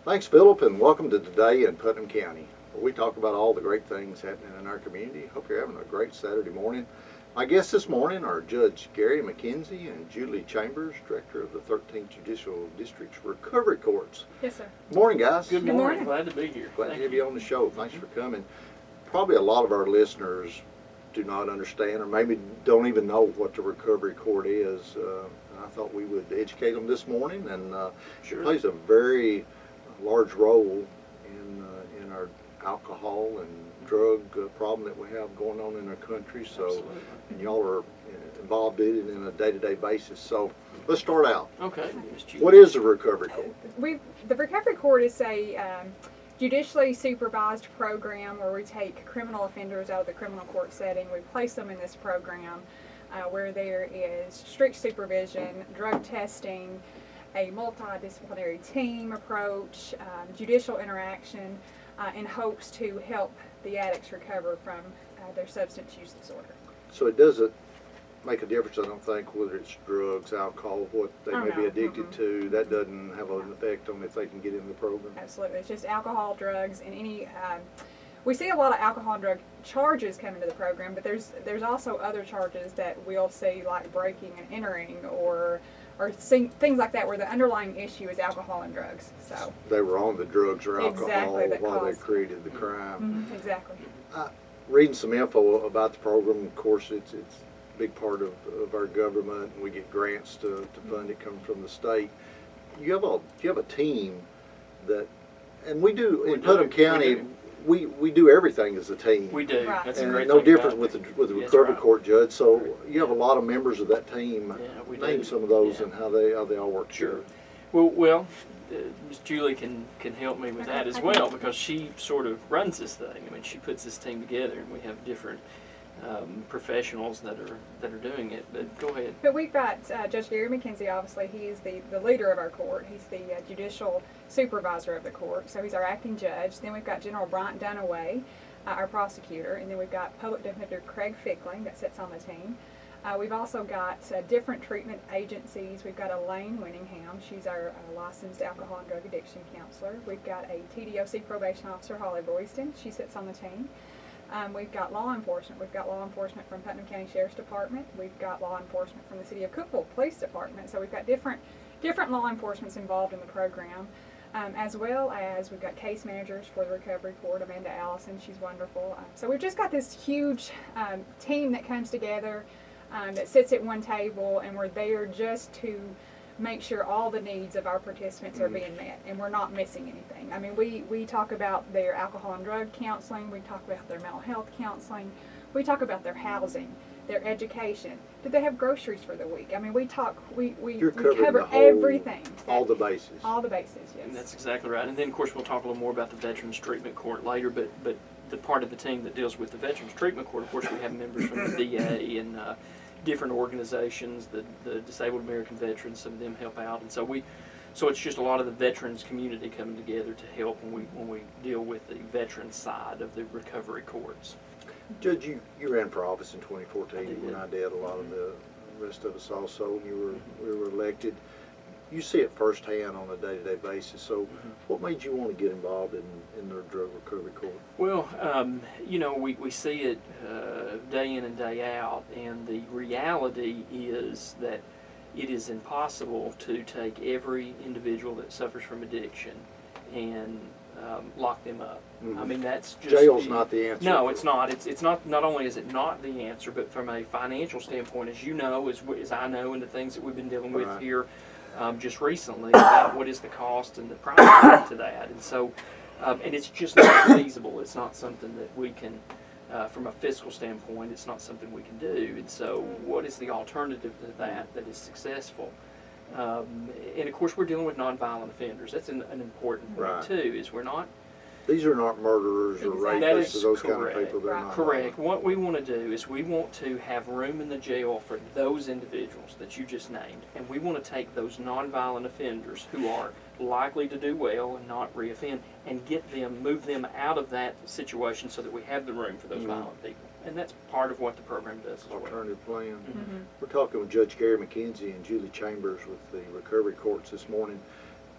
Thanks, Philip, and welcome to Today in Putnam County, where we talk about all the great things happening in our community. Hope you're having a great Saturday morning. My guests this morning are Judge Gary McKenzie and Julie Chambers, Director of the 13th Judicial District's Recovery Courts. Yes, sir. Good morning, guys. Good morning. Glad to be here. Glad to have you on the show. Thanks for coming. Probably a lot of our listeners do not understand or maybe don't even know what the Recovery Court is. I thought we would educate them this morning, and Sure. it plays a very large role in our alcohol and drug problem that we have going on in our country. So, Absolutely. and y'all are involved in it in a day-to-day basis. So, let's start out. Okay. What is the Recovery Court? The Recovery Court is a judicially supervised program where we take criminal offenders out of the criminal court setting. We place them in this program where there is strict supervision, drug testing, a multidisciplinary team approach, judicial interaction, in hopes to help the addicts recover from their substance use disorder. So it doesn't make a difference, I don't think, whether it's drugs, alcohol, what they may be addicted to. That doesn't have an effect on if they can get in the program. Absolutely. It's just alcohol, drugs, and any... we see a lot of alcohol and drug charges come into the program, but there's also other charges that we'll see, like breaking and entering or things like that, where the underlying issue is alcohol and drugs. So they were on the drugs or alcohol while they caused created the crime. exactly. Reading some info about the program, of course, it's a big part of our government, and we get grants to fund it, come from the state. You have a team that, and we do in Putnam County. We do everything as a team. We do. Right. That's a And great no thing different about with the Yes, recovery right. court judge. So you have a lot of members of that team. Yeah, we Name do. some of those Yeah. and how they all work Sure. together. Well, Ms. Julie can help me with that as well, because she sort of runs this thing. I mean, she puts this team together, and we have different professionals that are doing it. But go ahead. But we've got Judge Gary McKenzie. Obviously, he is the leader of our court. He's the judicial supervisor of the court, so he's our acting judge. Then we've got General Bryant Dunaway, our prosecutor, and then we've got Public Defender Craig Fickling that sits on the team. We've also got different treatment agencies. We've got Elaine Winningham. She's our licensed alcohol and drug addiction counselor. We've got a TDOC probation officer, Holly Royston. She sits on the team. We've got law enforcement. We've got law enforcement from Putnam County Sheriff's Department. We've got law enforcement from the City of Cookeville Police Department. So we've got different law enforcements involved in the program, as well as we've got case managers for the Recovery Court, Amanda Allison. She's wonderful. So we've just got this huge team that comes together, that sits at one table, and we're there just to make sure all the needs of our participants are being met, and we're not missing anything. I mean, we talk about their alcohol and drug counseling, we talk about their mental health counseling, we talk about their housing, their education. Did they have groceries for the week? I mean, we cover everything. All the bases. All the bases, yes. And that's exactly right. And then, of course, we'll talk a little more about the Veterans Treatment Court later, but the part of the team that deals with the Veterans Treatment Court, of course, we have members from the VA and different organizations, the Disabled American Veterans. Some of them help out, and so it's just a lot of the veterans community coming together to help when we deal with the veterans side of the recovery courts. Judge, you ran for office in 2014 I did. when I did. A lot of the rest of us also. We were elected. You see it firsthand on a day-to-day basis. So, what made you want to get involved in the drug recovery court? Well, we see it day in and day out, and the reality is that it is impossible to take every individual that suffers from addiction and lock them up. I mean, that's just... Jail's not the answer. No, it's not. It's not. Not only is it not the answer, but from a financial standpoint, as you know, as I know, and the things that we've been dealing with Right. here just recently about what is the cost and the price to that, and so, and it's just not feasible. It's not something that we can, from a fiscal standpoint, it's not something we can do. And so, what is the alternative to that is successful? And of course, we're dealing with nonviolent offenders. That's an important point too. Is we're not. These are not murderers or rapists or those kind of people. They're not Correct. What we want to do is we want to have room in the jail for those individuals that you just named, and we want to take those nonviolent offenders who are likely to do well and not reoffend, and move them out of that situation so that we have the room for those violent people. And that's part of what the program does as well. Alternative plan. We're talking with Judge Gary McKenzie and Julie Chambers with the recovery courts this morning.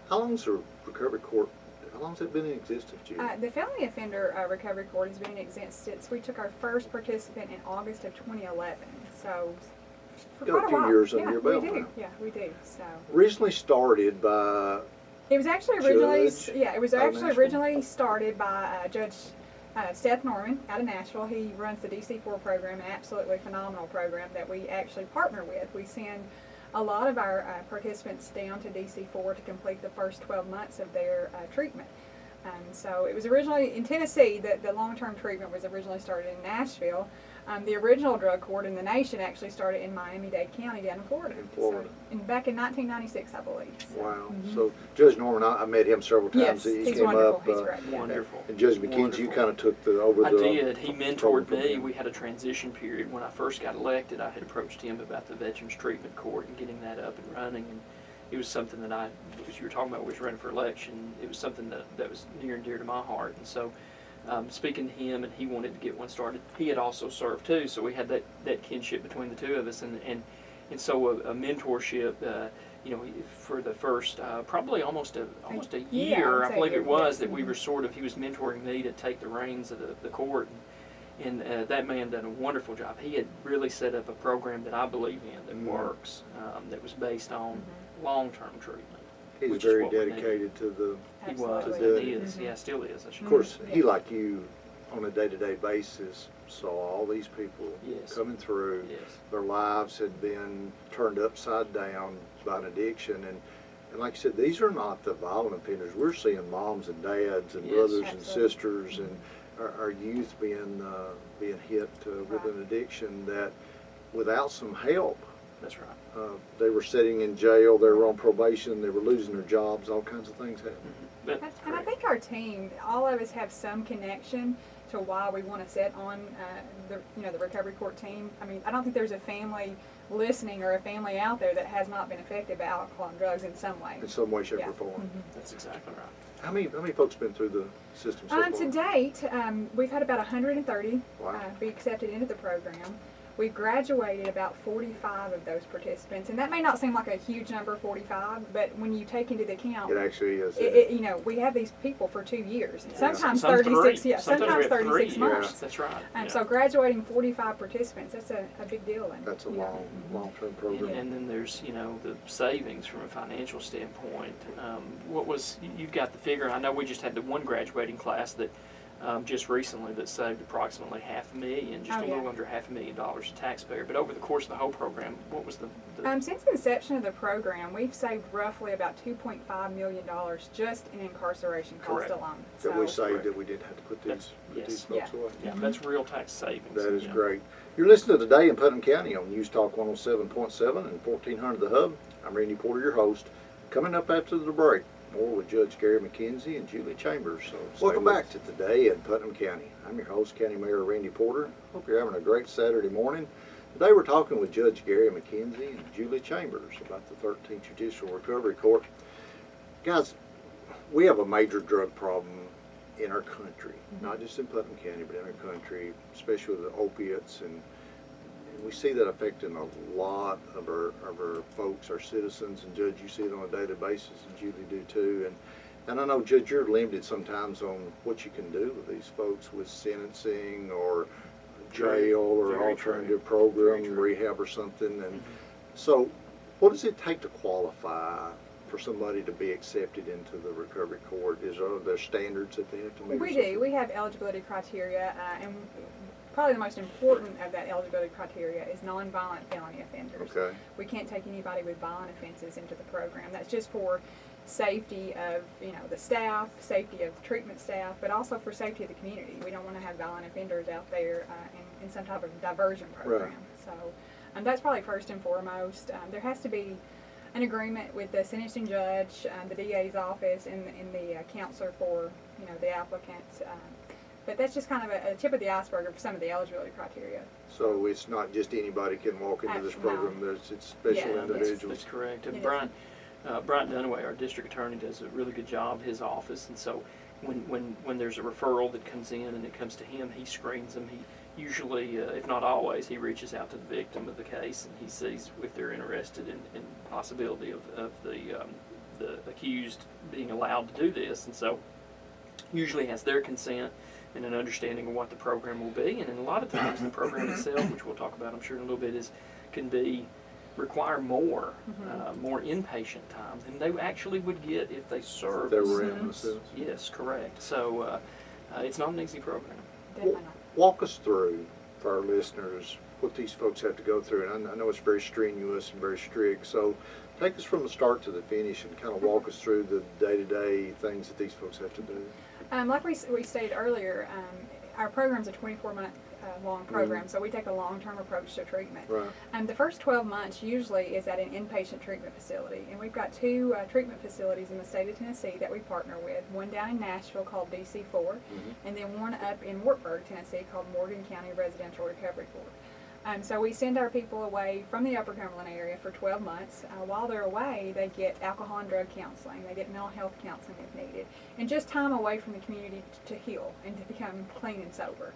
How long has the recovery court How long's it been in existence, Julie? The Felony Offender Recovery Court has been in existence since we took our first participant in August of 2011. So, for Got a quite a few while. years yeah, under your belt we do. now. Yeah, we do. So. Recently started by, It was actually originally, Judge it was out of actually Nashville? originally started by Judge Seth Norman out of Nashville. He runs the DC4 program, an absolutely phenomenal program that we actually partner with. We send a lot of our participants down to DC4 to complete the first 12 months of their treatment. So it was originally in Tennessee. The long-term treatment was originally started in Nashville. The original drug court in the nation actually started in Miami-Dade County down in Florida. In Florida. So, back in 1996, I believe. So. wow. So Judge Norman, I met him several times. Yes, He he's came wonderful. up. He's great. Yeah. Wonderful. And Judge McKenzie, you Wonderful. kind of took over I the did. He control mentored from me. him. We had a transition period. When I first got elected, I had approached him about the Veterans Treatment Court and getting that up and running. And it was something that as you were talking about, we was running for election. It was something that was near and dear to my heart. And so, speaking to him, and he wanted to get one started. He had also served too, so we had that kinship between the two of us. And so a mentorship. For the first probably almost a Yeah, I year, would I say believe year, it was, yes. that we were he was mentoring me to take the reins of the court. And that man done a wonderful job. He had really set up a program that I believe in that works, that was based on long-term treatment. He's which is very what we need. dedicated to the. He was, Absolutely. and is, yeah, still is. I should Of course, Yeah. he, like you, on a day-to-day basis, saw all these people Yes. coming through. Yes. Their lives had been turned upside down by an addiction, and like you said, these are not the violent offenders. We're seeing moms and dads and Yes. brothers and Absolutely. sisters, and our youth being hit with Right. an addiction that, without some help, That's right. they were sitting in jail, they were on probation, they were losing their jobs, all kinds of things happened. That's And I correct. think our team, all of us have some connection to why we want to sit on the recovery court team. I mean, I don't think there's a family listening or a family out there that has not been affected by alcohol and drugs in some way. In some way, shape, Yeah. or form. That's exactly right. How many folks been through the system so far? To date, we've had about 130 Wow. be accepted into the program. We've graduated about 45 of those participants, and that may not seem like a huge number, 45, but when you take into the account, It actually is. we have these people for 2 years, and Yeah. sometimes Some 36, three. yeah, sometimes we have 36 3 months. years. That's right. Yeah. So graduating 45 participants, that's a big deal. And, That's a you know, long-term And, program. and then there's, the savings from a financial standpoint. You've got the figure, I know we just had the one graduating class that just recently that saved approximately $500,000, just Oh, a yeah. little under $500,000 to taxpayer. But over the course of the whole program, what was the Since the inception of the program, we've saved roughly about $2.5 million just in incarceration cost Correct. alone. That we So, saved that we didn't have to put these Yes. folks away. yeah, that's real tax savings. That is Yeah. great. You're listening to Today in Putnam County on News Talk 107.7 and 1400 The Hub. I'm Randy Porter, your host. Coming up after the break, more with Judge Gary McKenzie and Julie Chambers. So welcome back to Today in Putnam County. I'm your host, County Mayor Randy Porter. Hope you're having a great Saturday morning. Today we're talking with Judge Gary McKenzie and Julie Chambers about the 13th Judicial Recovery Court. Guys, we have a major drug problem in our country, not just in Putnam County, but in our country, especially with the opiates, and we see that affecting a lot of our folks, our citizens, and Judge, you see it on a daily basis, and Julie do too. And I know, Judge, you're limited sometimes on what you can do with these folks with sentencing or jail or Very alternative true. program, Very true. rehab or something. And so what does it take to qualify for somebody to be accepted into the recovery court? Are there standards that they have to meet? or we something? do. We have eligibility criteria, and probably the most important of that eligibility criteria is nonviolent felony offenders. Okay. We can't take anybody with violent offenses into the program. That's just for safety of the staff, safety of the treatment staff, but also for safety of the community. We don't want to have violent offenders out there in some type of diversion program. Right. So that's probably first and foremost. There has to be an agreement with the sentencing judge, the DA's office, and the counselor for the applicant. But that's just kind of a tip of the iceberg of some of the eligibility criteria. So it's not just anybody can walk into this No. program. It's special Yeah, individuals. That's correct. It And is. Brian Dunaway, our district attorney, does a really good job, his office. And so when there's a referral that comes in and it comes to him, he screens them. He usually, if not always, he reaches out to the victim of the case and he sees if they're interested in possibility of the accused being allowed to do this. And so usually has their consent and an understanding of what the program will be. And in a lot of times the program itself, which we'll talk about I'm sure in a little bit, can require more more inpatient time than they actually would get if they served. They were in the sense. Yes, correct. So it's not an easy program. Definitely not. Walk us through, for our listeners, what these folks have to go through. And I know it's very strenuous and very strict. So take us from the start to the finish and kind of walk us through the day-to-day things that these folks have to do. Like we stated earlier, our program's a 24-month long program, so we take a long-term approach to treatment. Right. The first 12 months usually is at an inpatient treatment facility, and we've got 2 treatment facilities in the state of Tennessee that we partner with, one down in Nashville called DC4, and then one up in Wartburg, Tennessee called Morgan County Residential Recovery Court. So we send our people away from the Upper Cumberland area for 12 months. While they're away, they get alcohol and drug counseling, they get mental health counseling if needed, and just time away from the community to heal and to become clean and sober.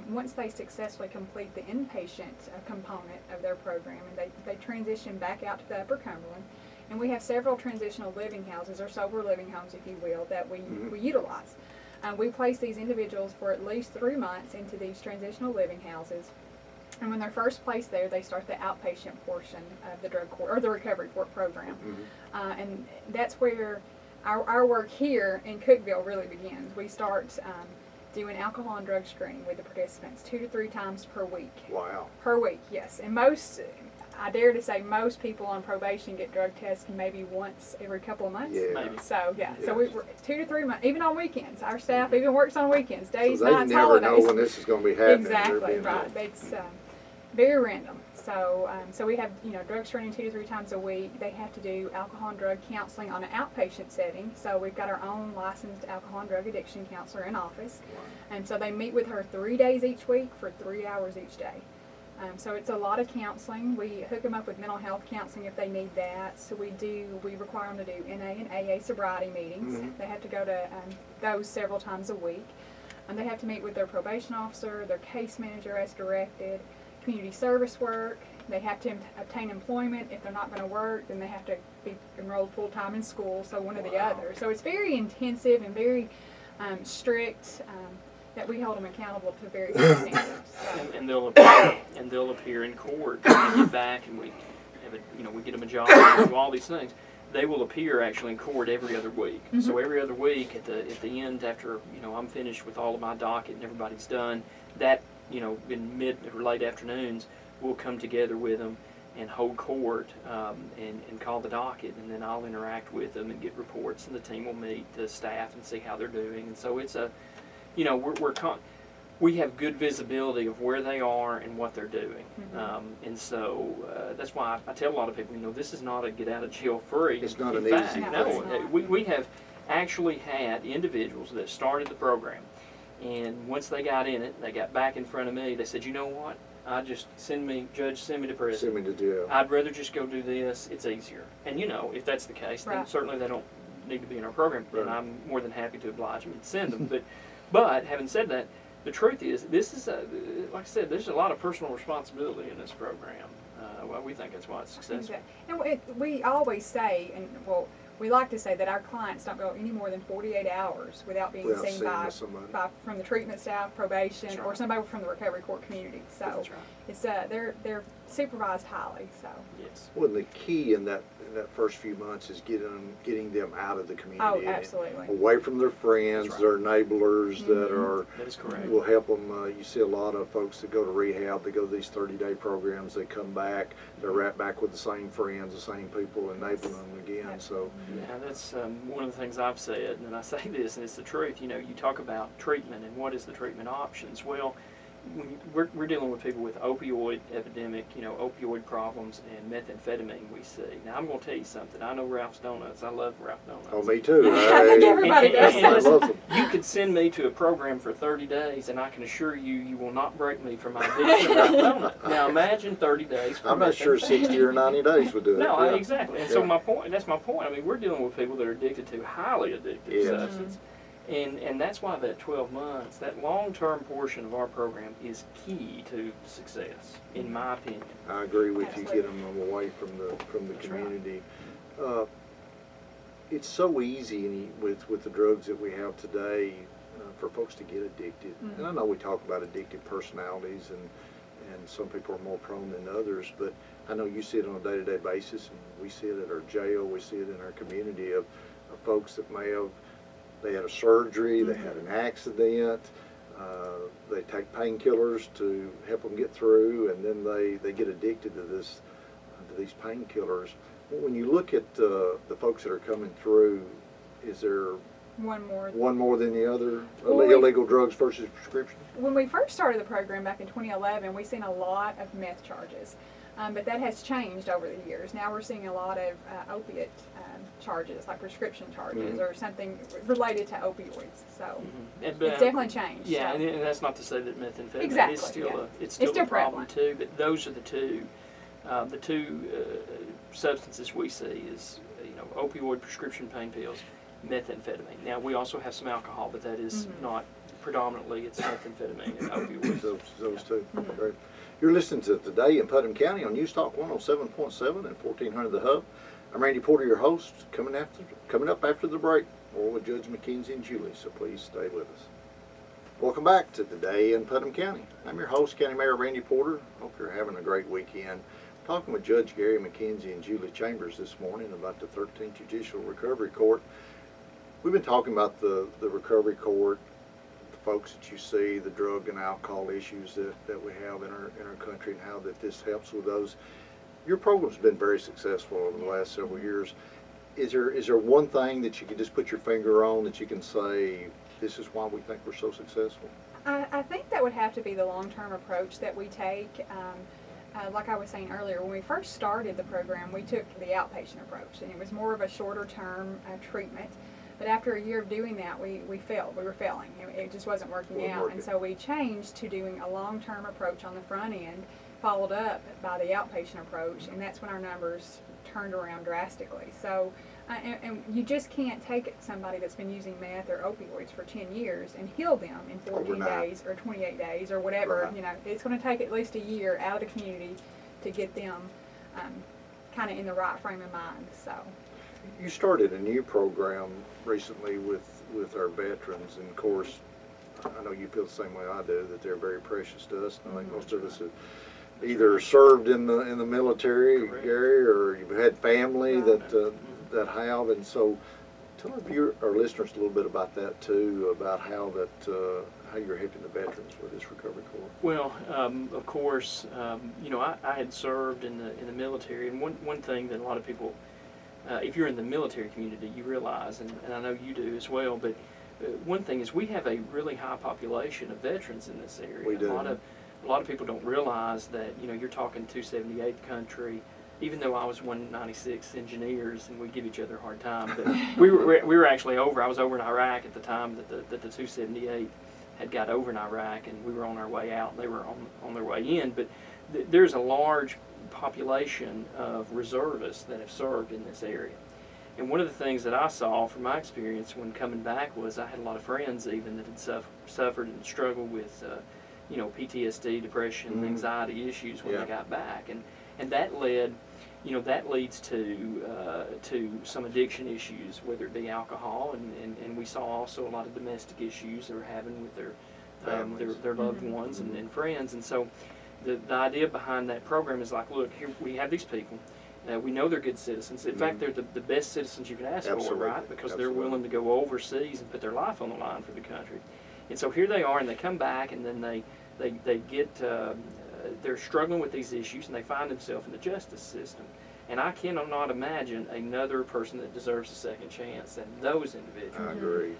Once they successfully complete the inpatient component of their program, and they transition back out to the Upper Cumberland, and we have several transitional living houses, or sober living homes if you will, that we utilize. We place these individuals for at least 3 months into these transitional living houses, and when they're first placed there, they start the outpatient portion of the drug court, or the recovery court program. And that's where our work here in Cookeville really begins. We start do an alcohol and drug screening with the participants 2 to 3 times per week. Wow. Per week, yes. And most, I dare to say, most people on probation get drug tests maybe once every couple of months. Yeah. Maybe. So, yeah. Yes. So we're 2 to 3 months, even on weekends. Our staff even works on weekends, days, So they nights, never holidays. know when this is going to be happening. They're Exactly, being right. told. It's very random. So, so we have, drug screening 2 to 3 times a week. They have to do alcohol and drug counseling on an outpatient setting. So we've got our own licensed alcohol and drug addiction counselor in office. And so they meet with her 3 days each week for 3 hours each day. So it's a lot of counseling. We hook them up with mental health counseling if they need that. So we require them to do NA and AA sobriety meetings. They have to go to those several times a week. And they have to meet with their probation officer, their case manager as directed, community service work. They have to obtain employment. If they're not going to work, then they have to be enrolled full-time in school, so one or the other. So it's very intensive and very strict, that we hold them accountable to very high standards. So. And they'll appear in court and get back, and we have we get them a job and do all these things. They will appear actually in court every other week. So every other week at the end, after I'm finished with all of my docket and everybody's done, that in mid or late afternoons, we'll come together with them and hold court and call the docket, and then I'll interact with them and get reports, and the team will meet the staff and see how they're doing. And so it's we have good visibility of where they are and what they're doing. And so that's why I tell a lot of people, this is not a get out of jail free. It's not an fact. easy thing. No, we have actually had individuals that started the program, and once they got in it, they got back in front of me, they said, you know what, send me to prison. Send me to jail. I'd rather just go do this, it's easier. And if that's the case, then certainly they don't need to be in our program, and I'm more than happy to oblige them and send them. But having said that, the truth is, this is, like I said, there's a lot of personal responsibility in this program. Well, we think that's why it's successful. Exactly. And we always say, we like to say that our clients don't go any more than 48 hours without being seen by from the treatment staff, probation, or somebody from the recovery court community. So That's right. it's they're supervised highly. So Yes. Well, the key in that first few months is getting them out of the community. Oh, absolutely. Away from their friends, That's right. their enablers That is correct. will help them. You see a lot of folks that go to rehab, they go to these 30-day programs, they come back, they're right back with the same friends, the same people, enabling them again. So Yeah, that's one of the things I've said, and I say this, and it's the truth. You talk about treatment and what is the treatment options. Well, we're dealing with people with opioid epidemic, opioid problems, and methamphetamine we see. Now, I'm going to tell you something. I know Ralph's Donuts. I love Ralph Donuts. oh, me too. I think everybody does. And I listen, love them. you could send me to a program for 30 days, and I can assure you, you will not break me from my addiction to Ralph Donuts. Now, imagine 30 days for I'm not sure methamphetamine. 60 or 90 days would do it. No, yeah. exactly. And so that's my point. I mean, we're dealing with people that are addicted to highly addictive substances. And that's why that 12 months, that long-term portion of our program is key to success, in my opinion. I agree with Absolutely. you. Get them away from the That's community. it's so easy with the drugs that we have today for folks to get addicted. Mm-hmm. And I know we talk about addicted personalities, and some people are more prone than others, but I know you see it on a day-to-day basis, and we see it at our jail, we see it in our community of folks that they had a surgery, they had an accident, they take painkillers to help them get through, and then they get addicted to these painkillers. When you look at the folks that are coming through, is there one more than the other? Well, illegal drugs versus prescription? When we first started the program back in 2011, we seen a lot of meth charges, but that has changed over the years. Now we're seeing a lot of opiate charges, like prescription charges or something related to opioids. So it's definitely changed. Yeah, so. and that's not to say that methamphetamine Exactly, is still yeah. it's still a problem prevalent. too. But those are the two substances we see is opioid prescription pain pills, methamphetamine. Now we also have some alcohol, but that is not predominantly. It's methamphetamine and opioids. Those two. Great. You're listening to Today in Putnam County on News Talk 107.7 and 1400 The Hub. I'm Randy Porter, your host. Coming up after the break, more with Judge McKenzie and Julie, so please stay with us. Welcome back to Today in Putnam County. I'm your host, County Mayor Randy Porter. Hope you're having a great weekend. Talking with Judge Gary McKenzie and Julie Chambers this morning about the 13th Judicial Recovery Court. We've been talking about the Recovery Court, the folks that you see, the drug and alcohol issues that we have in our country, and how that this helps with those. Your program's been very successful over the last several years. Is there one thing that you can just put your finger on that you can say, this is why we think we're so successful? I think that would have to be the long-term approach that we take. Like I was saying earlier, when we first started the program, we took the outpatient approach, and it was more of a shorter-term treatment. But after a year of doing that, we failed. We were failing. It just wasn't working out. And so we changed to doing a long-term approach on the front end, followed up by the outpatient approach, and that's when our numbers turned around drastically. So, and you just can't take somebody that's been using meth or opioids for 10 years and heal them in 14 overnight. days or 28 days or whatever. Right. It's going to take at least a year out of the community to get them kind of in the right frame of mind. So. You started a new program recently with our veterans, and of course, I know you feel the same way I do, that they're very precious to us. And I think most of us have either served in the military, Correct. Gary, or you've had family that have, and so tell our listeners a little bit about that too, about how you're helping the veterans with this recovery court. Well, of course, I had served in the military, and one thing that a lot of people, if you're in the military community, you realize, and I know you do as well, but one thing is we have a really high population of veterans in this area. We do. A lot of people don't realize that, you're talking 278th country, even though I was 196 engineers and we give each other a hard time. But we were actually over. I was over in Iraq at the time that the 278 had got over in Iraq, and we were on our way out, and they were on their way in. But there's a large population of reservists that have served in this area. And one of the things that I saw from my experience when coming back was I had a lot of friends even that had suffered and struggled with PTSD, depression, anxiety issues when they got back, and that led, that leads to some addiction issues, whether it be alcohol, and we saw also a lot of domestic issues they were having with their loved ones and friends. And so the idea behind that program is like, look, here we have these people. We know they're good citizens. In fact, they're the best citizens you can ask for, right? Because they're willing to go overseas and put their life on the line for the country. And so here they are, and they come back, and then they get, they're struggling with these issues, and they find themselves in the justice system. And I cannot imagine another person that deserves a second chance than those individuals. I agree.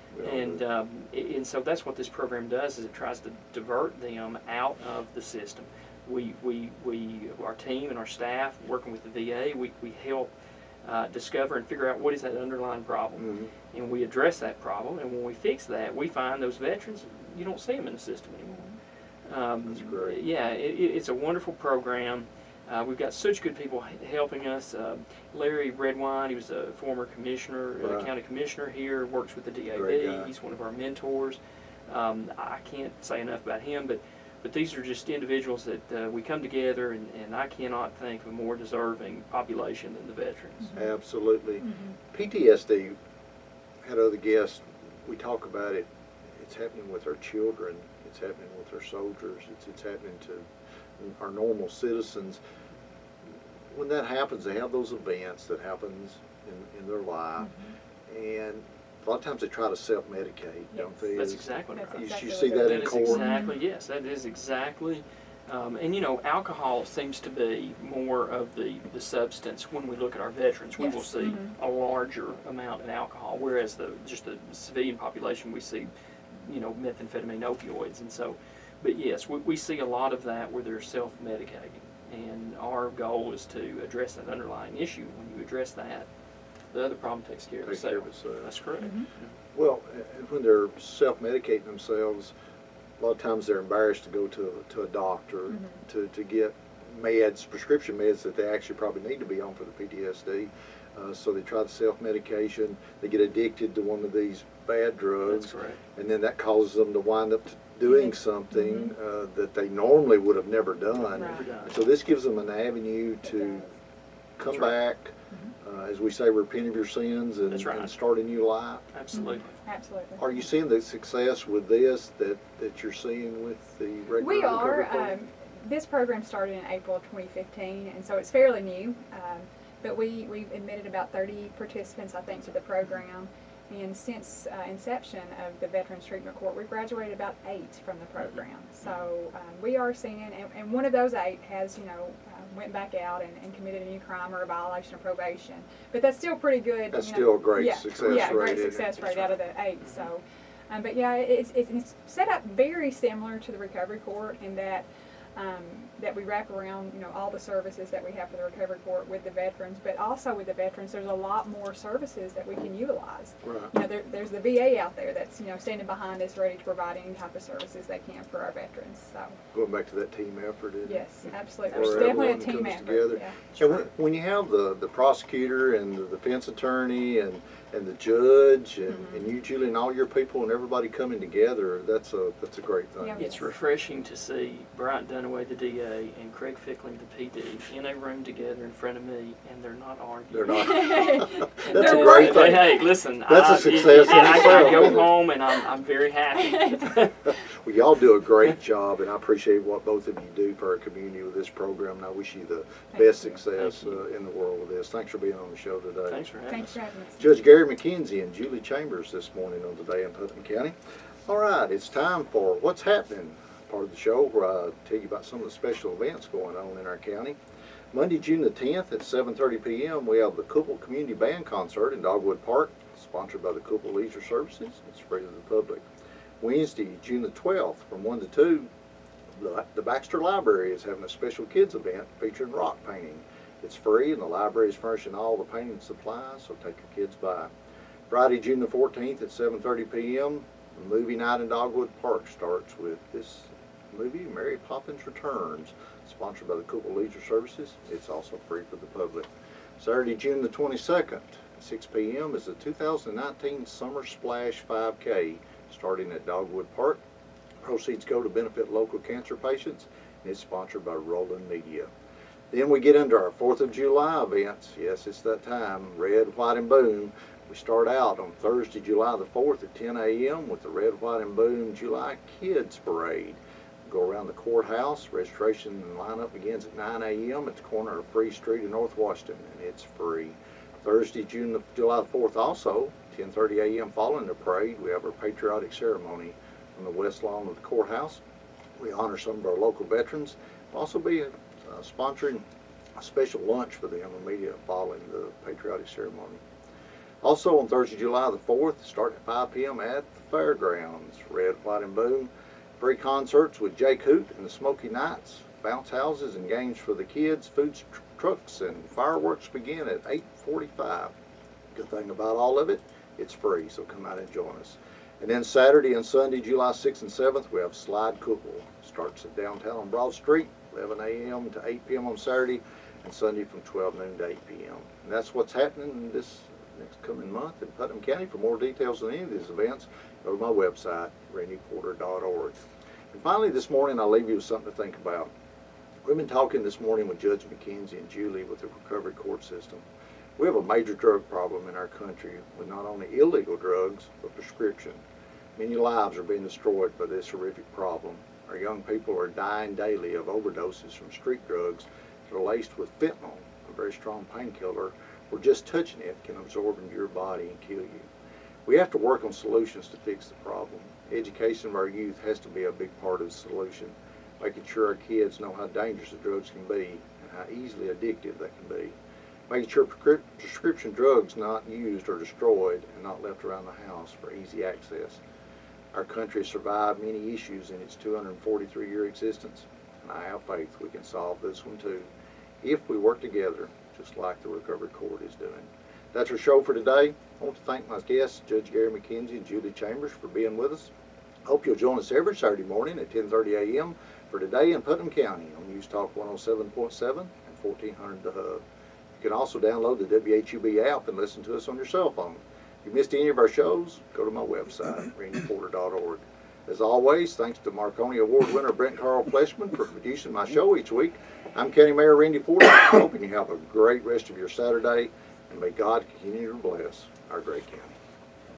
And so that's what this program does, is it tries to divert them out of the system. Our team and our staff, working with the VA, we help discover and figure out what is that underlying problem. And we address that problem, and when we fix that, we find those veterans, you don't see them in the system anymore. That's great. Yeah, it's a wonderful program. We've got such good people helping us. Larry Redwine, he was a former commissioner, county commissioner here, works with the DAV. He's one of our mentors. I can't say enough about him, but But these are just individuals that we come together, and I cannot think of a more deserving population than the veterans. Absolutely. PTSD, had other guests, we talk about it, it's happening with our children, it's happening with our soldiers, it's happening to our normal citizens. When that happens, they have those events that happens in their life, and a lot of times they try to self-medicate, don't they? That's exactly right. You see that in court? Exactly, yes, that is exactly. And you know, alcohol seems to be more of the substance. When we look at our veterans, we will see a larger amount in alcohol, whereas just the civilian population, we see, you know, methamphetamine, opioids, and so. But yes, we see a lot of that where they're self-medicating, and our goal is to address that underlying issue. When you address that, the other problem takes care of itself. That's correct. Well, and when they're self-medicating themselves, a lot of times they're embarrassed to go to a doctor to get meds, prescription meds that they actually probably need to be on for the PTSD. So they try the self-medication, they get addicted to one of these bad drugs, That's correct. and then that causes them to wind up doing something that they normally would have never done. Right. So this gives them an avenue to come back, as we say, repent of your sins and, That's right. and start a new life. Absolutely. Absolutely. Are you seeing the success with this that you're seeing with the regular We recovery are. program? This program started in April of 2015, and so it's fairly new. But we've admitted about 30 participants, I think, to the program. And since inception of the Veterans Treatment Court, we've graduated about 8 from the program. So we are seeing, and one of those 8 has, you know, went back out and committed a new crime or a violation of probation. But that's still pretty good. That's you know, still a great yeah, success yeah, rate. great isn't it? success rate out of the 8. So, but yeah, it's set up very similar to the Recovery Court in that that we wrap around, you know, all the services that we have for the Recovery Court with the veterans, but also with the veterans, there's a lot more services that we can utilize. Right. You know, there's the VA out there that's, you know, standing behind us, ready to provide any type of services they can for our veterans. So, Going back to that team effort, isn't it? yes, absolutely. Where There's definitely a everyone team comes effort. together. Yeah. And when you have the prosecutor and the defense attorney and the judge and you, Julie, and all your people and everybody coming together, that's a great thing. Yeah. It's refreshing to see Bryant Dunaway, the DA, and Craig Fickling, the PD, in a room together in front of me, and they're not arguing. They're not. And That's a they're- great thing. Hey, listen, That's a success in I itself, go isn't it? home and I'm very happy. Well, y'all do a great job, and I appreciate what both of you do for our community with this program, and I wish you the best you. success Thank you. in the world with this. Thanks for being on the show today. Thanks for having Thanks us. for having us. Judge Gary McKenzie and Julie Chambers this morning on Today in Putnam County. All right, it's time for What's Happening, part of the show where I tell you about some of the special events going on in our county. Monday, June the 10th at 7:30 p.m. we have the Coupal Community Band Concert in Dogwood Park, sponsored by the Coupal Leisure Services. It's free to the public. Wednesday, June the 12th from 1 to 2, the Baxter Library is having a special kids event featuring rock painting. It's free and the library is furnishing all the painting supplies, so take your kids by. Friday, June the 14th at 7:30 p.m. the movie night in Dogwood Park starts with this movie, Mary Poppins Returns, sponsored by the Coupal Leisure Services. It's also free for the public. Saturday, June the 22nd at 6 p.m. is the 2019 Summer Splash 5K starting at Dogwood Park. Proceeds go to benefit local cancer patients, and it's sponsored by Roland Media. Then we get into our 4th of July events. Yes, it's that time. Red, White, and Boom. We start out on Thursday, July the 4th at 10 a.m. with the Red, White, and Boom July Kids Parade. Go around the courthouse. Registration and lineup begins at 9 a.m. at the corner of Free Street in North Washington, and it's free. Thursday, July the 4th also, 10:30 a.m. following the parade, we have our patriotic ceremony on the west lawn of the courthouse. We honor some of our local veterans. We'll also be sponsoring a special lunch for them immediately following the patriotic ceremony. Also on Thursday, July the 4th, starting at 5 p.m. at the fairgrounds, Red, White, and Boom. Free concerts with Jake Hoot and the Smoky Knights, bounce houses and games for the kids, food trucks, and fireworks begin at 8:45. Good thing about all of it, it's free, so come out and join us. And then Saturday and Sunday, July 6th and 7th, we have Slide Coupal. Starts at downtown on Broad Street, 11 a.m. to 8 p.m. on Saturday, and Sunday from 12 noon to 8 p.m. And that's what's happening this next coming month in Putnam County. For more details on any of these events, go to my website, randyporter.org. And finally, this morning, I'll leave you with something to think about. We've been talking this morning with Judge McKenzie and Julie with the recovery court system. We have a major drug problem in our country with not only illegal drugs, but prescription. Many lives are being destroyed by this horrific problem. Our young people are dying daily of overdoses from street drugs that are laced with fentanyl, a very strong painkiller, where just touching it can absorb into your body and kill you. We have to work on solutions to fix the problem. Education of our youth has to be a big part of the solution, making sure our kids know how dangerous the drugs can be and how easily addictive they can be. Making sure prescription drugs not used or destroyed and not left around the house for easy access. Our country has survived many issues in its 243-year existence, and I have faith we can solve this one too, if we work together, just like the Recovery Court is doing. That's our show for today. I want to thank my guests, Judge Gary McKenzie and Julie Chambers, for being with us. I hope you'll join us every Saturday morning at 10:30 a.m. for Today in Putnam County on News Talk 107.7 and 1400 The Hub. You can also download the WHUB app and listen to us on your cell phone. If you missed any of our shows, go to my website, randyporter.org. As always, thanks to Marconi Award winner Brent Carl Fleshman for producing my show each week. I'm County Mayor Randy Porter, hoping you have a great rest of your Saturday, and may God continue to bless our great county.